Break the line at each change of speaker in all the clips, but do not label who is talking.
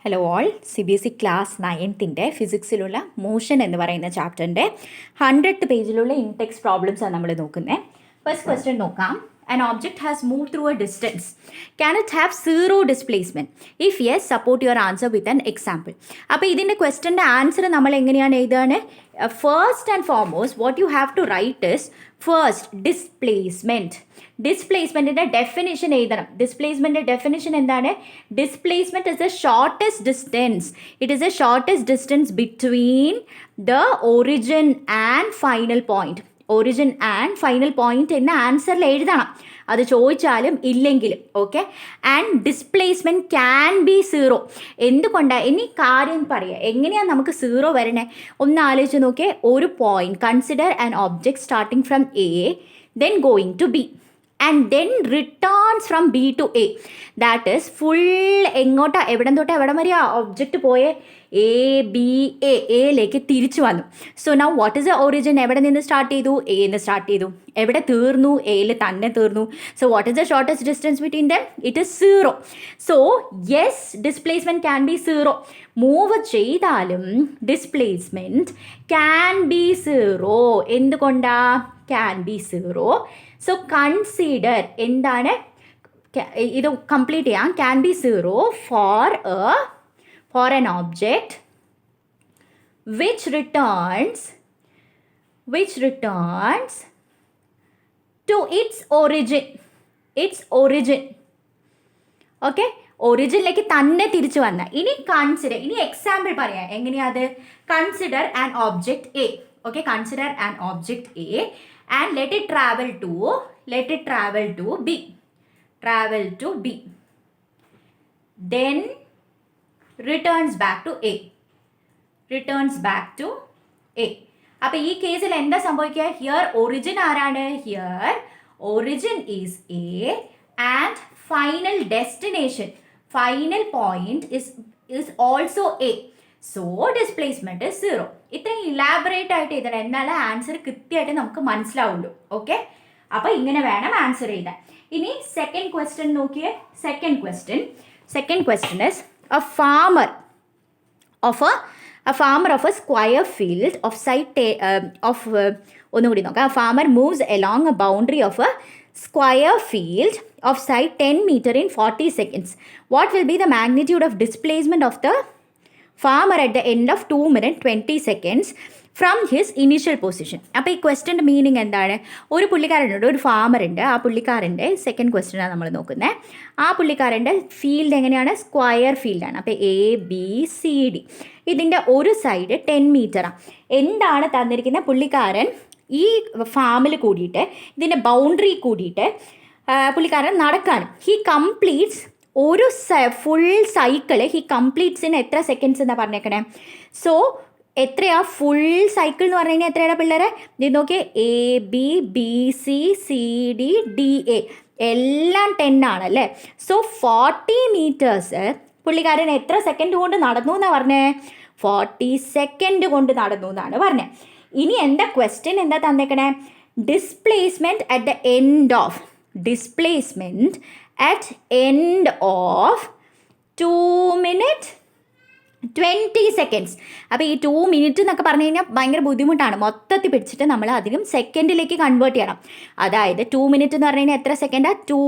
Hello all, CBSE class 9ൻ്റെ ഫിസിക്സിലുള്ള motion എന്ന് പറയുന്ന ചാപ്റ്ററിൻ്റെ 100th പേജിലുള്ള ഇൻടെക്സ്റ്റ് പ്രോബ്ലംസാണ് നമ്മൾ നോക്കുന്നത്. ഫസ്റ്റ് ക്വസ്റ്റ്യൻ നോക്കാം. An object has moved through a distance. Can it have zero displacement? If yes, support your answer with an example. അപ്പോൾ ഇതിൻ്റെ ക്വസ്റ്റ്യൻ്റെ ആൻസർ നമ്മൾ എങ്ങനെയാണ് എഴുതുകയാണ്? First and foremost what you have to write is first displacement. ഡിസ്പ്ലേസ്മെൻറ്റിൻ്റെ definition എഴുതണം. ഡിസ്പ്ലേസ്മെൻറ്റിൻ്റെ definition എന്താണ്? Displacement is the shortest distance. It is the shortest distance between the origin and final point. Origin and final point എന്ന ആൻസറിൽ എഴുതണം, അത് ചോദിച്ചാലും ഇല്ലെങ്കിലും. Okay, and displacement can be zero. എന്തുകൊണ്ടാണ് ഇനി കാര്യം പറയുക, എങ്ങനെയാണ് നമുക്ക് സീറോ വരണേ ഒന്ന് ആലോചിച്ച് നോക്കിയേ. ഒരു point, consider an object starting from A then going to B and then returns from B to A. That is full എങ്ങോട്ടാ, എവിടം തൊട്ട് എവിടം വരെയാ ഒബ്ജക്റ്റ് പോയേ? എ ബി എയിലേക്ക് തിരിച്ചു വന്നു. So now what is the origin? എവിടെ നിന്ന് സ്റ്റാർട്ട് ചെയ്തു? എന്ന് സ്റ്റാർട്ട് ചെയ്തു. എവിടെ തീർന്നു? എയിൽ തന്നെ തീർന്നു. So what is the shortest distance between them? It is zero. So yes, displacement can be zero. Move ചെയ്താലും ഡിസ്പ്ലേസ്മെൻറ്റ് ക്യാൻ ബി സീറോ. എന്തുകൊണ്ടാ can be zero? So consider എന്താണ് ഇത് കംപ്ലീറ്റ് ചെയ്യാം. Can be zero for an object which returns to its origin. Okay, ഒറിജിനിലേക്ക് തന്നെ തിരിച്ചു വന്ന. ഇനി കൺസിഡർ, ഇനി എക്സാമ്പിൾ പറയാം എങ്ങനെയാത്. Consider an object A. Okay, consider an object A and let it travel to B, then returns back to A. അപ്പോൾ ഈ കേസിൽ എന്താ സംഭവിക്കുക? ഹിയർ ഒറിജിൻ ആരാണ്? Here origin is A and final destination, final point is also A. So displacement is zero. ഇത്രയും elaborate ആയിട്ട് എഴുതണം, എന്നാലേ ആൻസർ കൃത്യമായിട്ട് നമുക്ക് മനസ്സിലാവുള്ളൂ. ഓക്കെ, അപ്പോൾ ഇങ്ങനെ വേണം ആൻസർ എഴുതാൻ. ഇനി സെക്കൻഡ് ക്വസ്റ്റ്യൻ നോക്കിയേ. Second question is a farmer of a square field of site ഒന്നുകൂടി നോക്കാം. A farmer moves along a boundary of a square field of site 10 meter in 40 seconds. What will be the magnitude of displacement of the farmer at the end of 2 minutes 20 seconds from his initial position? അപ്പോൾ ഈ ക്വസ്റ്റ്യൻ്റെ meaning എന്താണ്? ഒരു പുള്ളിക്കാരനുണ്ട്, ഒരു ഫാമറുണ്ട്. ആ പുള്ളിക്കാരൻ്റെ second ക്വസ്റ്റ്യനാണ് നമ്മൾ നോക്കുന്നത്. ആ പുള്ളിക്കാരൻ്റെ ഫീൽഡ് എങ്ങനെയാണ്? സ്ക്വയർ ഫീൽഡാണ്. അപ്പോൾ ABCD, ഇതിൻ്റെ ഒരു സൈഡ് 10 മീറ്ററാണ്. എന്താണ് തന്നിരിക്കുന്നത്? പുള്ളിക്കാരൻ ഈ ഫാമിൽ കൂടിയിട്ട്, ഇതിൻ്റെ ബൗണ്ടറി കൂടിയിട്ട് പുള്ളിക്കാരൻ നടക്കാനും. ഹി കംപ്ലീറ്റ്സ് ഒരു ഫുൾ സൈക്കിൾ ഹി കംപ്ലീറ്റ്സിന് എത്ര സെക്കൻഡ്സ് എന്നാണ് പറഞ്ഞേക്കണേ? സോ എത്രയാ ഫുൾ സൈക്കിൾ എന്ന് പറഞ്ഞു കഴിഞ്ഞാൽ എത്രയാണ് പിള്ളേരെ? ഇത് നോക്കിയേ, ABBCCDDA എല്ലാം 10 ആണല്ലേ. സോ 40 മീറ്റേഴ്സ് പുള്ളിക്കാരൻ എത്ര സെക്കൻഡ് കൊണ്ട് നടന്നു എന്നാണ് പറഞ്ഞേ? 40 സെക്കൻഡ് കൊണ്ട് നടന്നു എന്നാണ് പറഞ്ഞത്. ഇനി എന്താ ക്വസ്റ്റ്യൻ എന്താ തന്നേക്കണേ? Displacement at the end of 2 minutes 20 seconds. അപ്പോൾ ഈ 2 minutes എന്നൊക്കെ പറഞ്ഞു കഴിഞ്ഞാൽ ഭയങ്കര ബുദ്ധിമുട്ടാണ്. മൊത്തത്തിൽ പിടിച്ചിട്ട് നമ്മൾ അധികം സെക്കൻഡിലേക്ക് കൺവേർട്ട് ചെയ്യണം. അതായത് 2 minutes എന്ന് പറഞ്ഞു കഴിഞ്ഞാൽ എത്ര സെക്കൻഡാണ്? 2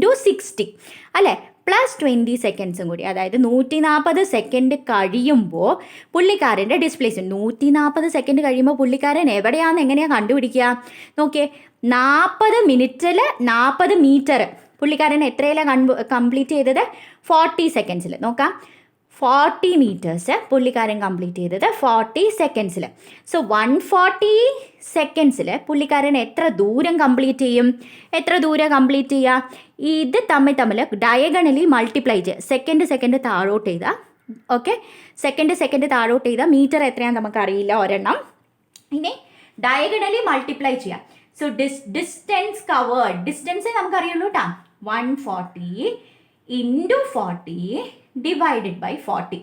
× 60 അല്ലേ, പ്ലസ് 20 സെക്കൻഡ്സും കൂടി. അതായത് 140 സെക്കൻഡ് കഴിയുമ്പോൾ പുള്ളിക്കാരൻ്റെ ഡിസ്പ്ലേസ്മെൻറ്റ്, 140 സെക്കൻഡ് കഴിയുമ്പോൾ പുള്ളിക്കാരൻ എവിടെയാണെന്ന് എങ്ങനെയാണ് കണ്ടുപിടിക്കുക? നോക്കിയേ, 40 മിനിറ്റിൽ 40 മീറ്റർ പുള്ളിക്കാരൻ എത്രയിലാണ് കംപ്ലീറ്റ് ചെയ്തത്? 40 സെക്കൻഡ്സിൽ. നോക്കാം, 40 മീറ്റേഴ്സ് പുള്ളിക്കാരൻ കംപ്ലീറ്റ് ചെയ്തത് 40 സെക്കൻഡ്സിൽ. സോ 140 സെക്കൻഡ്സിൽ പുള്ളിക്കാരൻ എത്ര ദൂരം കംപ്ലീറ്റ് ചെയ്യും? ഇത് തമ്മിൽ ഡയഗണലി മൾട്ടിപ്ലൈ ചെയ്യുക. സെക്കൻഡ് താഴോട്ട് ചെയ്താൽ, ഓക്കെ, സെക്കൻഡ് താഴോട്ട് ചെയ്താൽ മീറ്റർ എത്രയാണെന്ന് നമുക്കറിയില്ല ഒരെണ്ണം. ഇനി ഡയഗണലി മൾട്ടിപ്ലൈ ചെയ്യാം. സോ ഡിസ്റ്റൻസ് കവേർഡ്, ഡിസ്റ്റൻസ് നമുക്കറിയുള്ളൂ കേട്ടോ. 140 × 40 ഡിവൈഡഡ് ബൈ 40.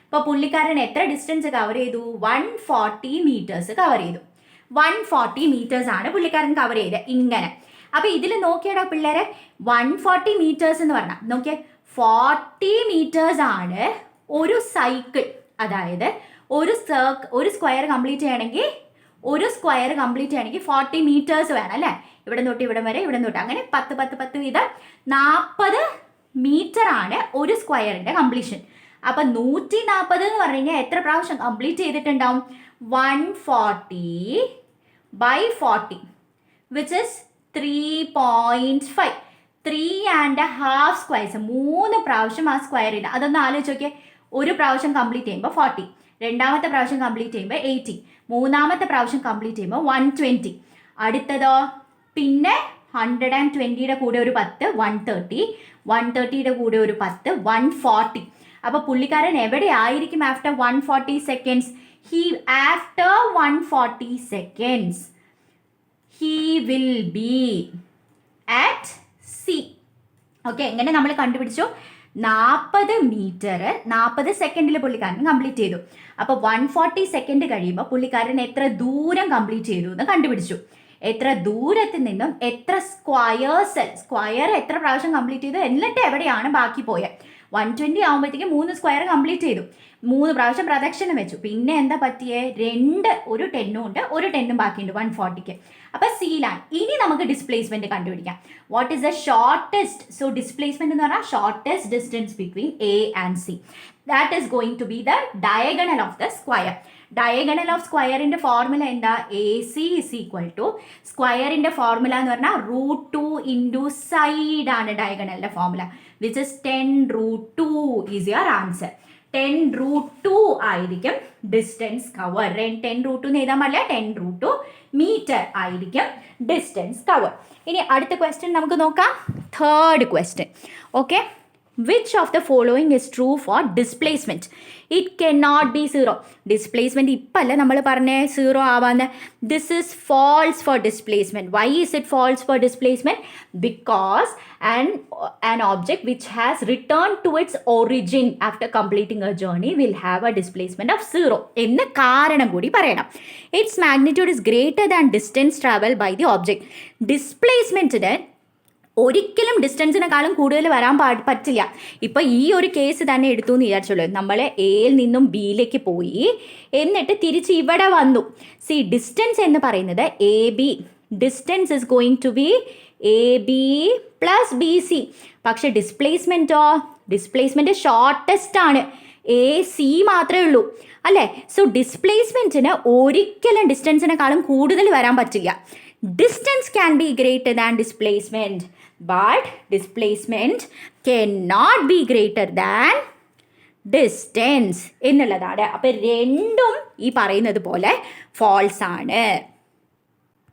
ഇപ്പോൾ പുള്ളിക്കാരൻ എത്ര ഡിസ്റ്റൻസ് കവർ ചെയ്തു? 140 മീറ്റേഴ്സ് കവർ ചെയ്തു. 140 മീറ്റേഴ്സാണ് പുള്ളിക്കാരൻ കവർ ചെയ്തത്. ഇങ്ങനെ. അപ്പോൾ ഇതിൽ നോക്കിയാലോ പിള്ളേരെ, 140 മീറ്റേഴ്സ് എന്ന് പറഞ്ഞാൽ നോക്കിയാൽ 40 മീറ്റേഴ്സ് ആണ് ഒരു സൈക്കിൾ, അതായത് ഒരു സ്ക്വയർ കംപ്ലീറ്റ് ചെയ്യണമെങ്കിൽ 40 മീറ്റേഴ്സ് വേണം അല്ലേ? ഇവിടെ തൊട്ട് ഇവിടെ വരെ, ഇവിടെ തൊട്ട് അങ്ങനെ 10 വീതം 40 മീറ്റർ ആണ് ഒരു സ്ക്വയറിൻ്റെ കംപ്ലീഷൻ. അപ്പം 140 എന്ന് പറഞ്ഞു കഴിഞ്ഞാൽ എത്ര പ്രാവശ്യം കംപ്ലീറ്റ് ചെയ്തിട്ടുണ്ടാവും? 140/40 വിച്ച് ഇസ് 3.5. 3.5 സ്ക്വയർസ്, 3 പ്രാവശ്യം ആ സ്ക്വയറിൽ. അതൊന്ന് ആലോചിച്ച് നോക്കിയേ. ഒരു പ്രാവശ്യം കംപ്ലീറ്റ് ചെയ്യുമ്പോൾ 40, രണ്ടാമത്തെ പ്രാവശ്യം കംപ്ലീറ്റ് ചെയ്യുമ്പോൾ 80, മൂന്നാമത്തെ പ്രാവശ്യം കംപ്ലീറ്റ് ചെയ്യുമ്പോൾ 120. അടുത്തതോ പിന്നെ 120യുടെ കൂടെ ഒരു 10 130, 130യുടെ കൂടെ ഒരു 10 140. അപ്പോൾ പുള്ളിക്കാരൻ എവിടെ ആയിരിക്കും after 140 seconds? After 140 seconds he will be at C. Okay, എങ്ങനെ നമ്മൾ കണ്ടുപിടിച്ചു? 40 മീറ്റർ 40 സെക്കൻഡിൽ പുള്ളിക്കാരൻ കംപ്ലീറ്റ് ചെയ്തു. അപ്പോൾ 140 സെക്കൻഡ് കഴിയുമ്പോൾ പുള്ളിക്കാരൻ എത്ര ദൂരം കംപ്ലീറ്റ് ചെയ്തു എന്ന് കണ്ടുപിടിച്ചു. എത്ര ദൂരത്തിൽ നിന്നും എത്ര സ്ക്വയർ എത്ര പ്രാവശ്യം കംപ്ലീറ്റ് ചെയ്തു, എന്നിട്ട് എവിടെയാണ് ബാക്കി പോയത്? 120 ആകുമ്പോഴത്തേക്കും 3 സ്ക്വയർ കംപ്ലീറ്റ് ചെയ്തു, 3 പ്രാവശ്യം പ്രദക്ഷിണം വെച്ചു. പിന്നെ എന്താ പറ്റിയേ? ഒരു 10 ഉണ്ട്, ഒരു 10 ബാക്കിയുണ്ട് 140ക്ക്. അപ്പോൾ സിയിലാണ്. ഇനി നമുക്ക് ഡിസ്പ്ലേസ്മെന്റ് കണ്ടുപിടിക്കാം. What is the shortest? So displacement എന്ന് പറഞ്ഞാൽ shortest distance between A and C. That is going to be the diagonal of the square. Diagonal of സ്ക്വയറിന്റെ ഫോർമുല എന്താ? A C is equal to സ്ക്വയറിന്റെ formula എന്ന് പറഞ്ഞാൽ √2 into side ആണ് ഡയഗണലിന്റെ formula, which is 10√2 is your answer. 10√2 ആയിരിക്കും distance cover. 10√2 എന്ന് എഴുതാൻ പാടില്ല, 10√2 മീറ്റർ ആയിരിക്കും ഡിസ്റ്റൻസ് കവർ. ഇനി അടുത്ത ക്വസ്റ്റ്യൻ നമുക്ക് നോക്കാം. Third question. Okay, which of the following is true for displacement? It cannot be 0. Displacement ഇപ്പല്ല നമ്മൾ പറഞ്ഞേ 0 ആവാന്ന്. This is false for displacement. Why is it false for displacement? Because an object which has returned to its origin after completing a journey will have a displacement of 0. എന്ന് കാരണം കൂടി പറയണം. Its magnitude is greater than distance traveled by the object. ഡിസ്പ്ലേസ്മെൻറ്റിന് ഒരിക്കലും ഡിസ്റ്റൻസിനെക്കാളും കൂടുതൽ വരാൻ പറ്റില്ല. ഇപ്പോൾ ഈ ഒരു കേസ് തന്നെ എടുത്തു എന്ന് വിചാരിച്ചോളൂ. നമ്മൾ എയിൽ നിന്നും ബിയിലേക്ക് പോയി, എന്നിട്ട് തിരിച്ച് ഇവിടെ വന്നു. സി, ഡിസ്റ്റൻസ് എന്ന് പറയുന്നത് A B, distance is going to be A B plus B C. പക്ഷെ ഡിസ്പ്ലേസ്മെൻറ്റ് ഷോർട്ടസ്റ്റ് ആണ്, എ സി മാത്രമേ ഉള്ളൂ അല്ലേ? സോ ഡിസ്പ്ലേസ്മെൻറ്റിന് ഒരിക്കലും ഡിസ്റ്റൻസിനെക്കാളും കൂടുതൽ വരാൻ പറ്റില്ല. Distance can be greater than displacement, but displacement cannot be greater than distance എന്നുള്ളതാണ്. അപ്പോൾ രണ്ടും ഈ പറയുന്നത് പോലെ false ആണ്.